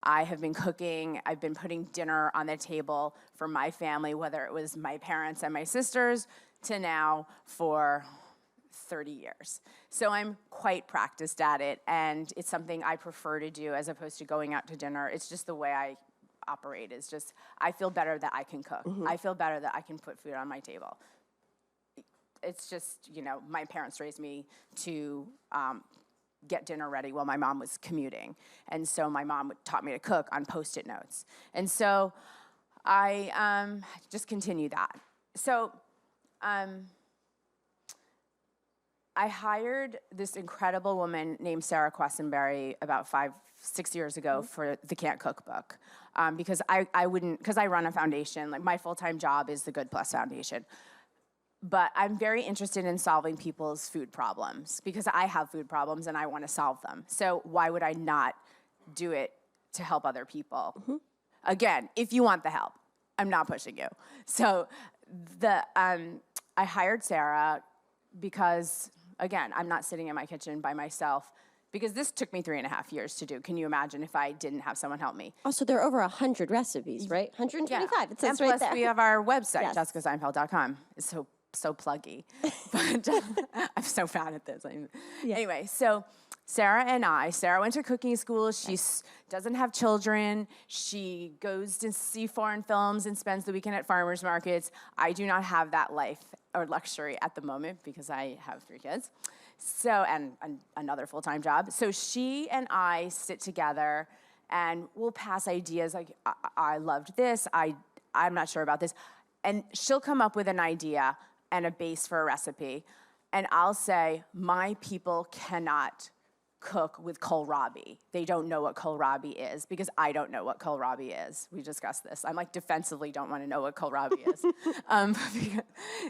I have been cooking. I've been putting dinner on the table for my family, whether it was my parents and my sisters, to now for 30 years. So I'm quite practiced at it, and it's something I prefer to do as opposed to going out to dinner. It's just the way I operate. It's just, I feel better that I can cook. I feel better that I can put food on my table. It's just, my parents raised me to get dinner ready while my mom was commuting. And so my mom taught me to cook on Post-it notes. And so I just continue that. So I hired this incredible woman named Sarah Quessenberry about 5-6 years ago for the Can't Cookbook. Because I run a foundation, like my full-time job is the Good Plus Foundation. But I'm very interested in solving people's food problems because I have food problems and I want to solve them. So why would I not do it to help other people? Again, if you want the help, I'm not pushing you. So I hired Sarah because, again, I'm not sitting in my kitchen by myself because this took me 3.5 years to do. Can you imagine if I didn't have someone help me? Also, there are over 100 recipes, right? 125, Yeah. it says and right plus there. we have our website, Yes. jessicaseinfeld.com. It's so pluggy. But I'm so bad at this. Anyway, so Sarah went to cooking school. She doesn't have children. She goes to see foreign films and spends the weekend at farmers markets. I do not have that life or luxury at the moment because I have 3 kids. So, and another full-time job. So she and I sit together and we'll pass ideas like, I loved this, I'm not sure about this. And she'll come up with an idea and a base for a recipe. And I'll say, my people cannot cook with kohlrabi. They don't know what kohlrabi is because I don't know what kohlrabi is. We discussed this. I'm like defensively don't want to know what kohlrabi is.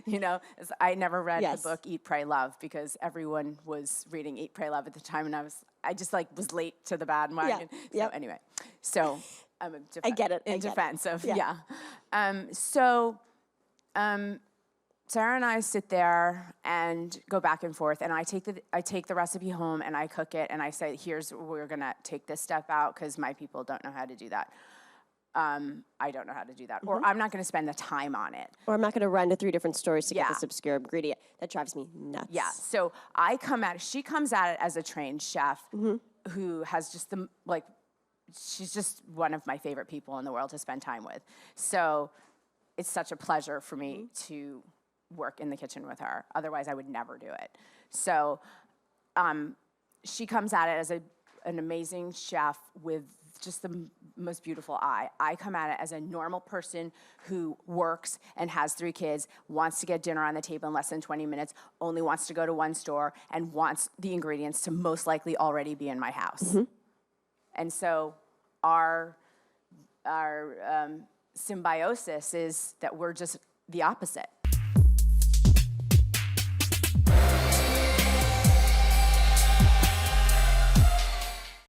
Because, I never read the book Eat, Pray, Love because everyone was reading Eat, Pray, Love at the time, and I just was late to the bandwagon. So anyway, I'm I get it. defensive. Sarah and I sit there and go back and forth, and I take the recipe home and I cook it, and I say, here's we're gonna take this step out because my people don't know how to do that. I don't know how to do that, or I'm not gonna spend the time on it. Or I'm not gonna run to 3 different stores to get this obscure ingredient. That drives me nuts. Yeah, so she comes at it as a trained chef who has just she's just one of my favorite people in the world to spend time with. So it's such a pleasure for me to work in the kitchen with her. Otherwise, I would never do it. So she comes at it as an amazing chef with just the most beautiful eye. I come at it as a normal person who works and has 3 kids, wants to get dinner on the table in less than 20 minutes, only wants to go to one store, and wants the ingredients to most likely already be in my house. And so our symbiosis is that we're just the opposite.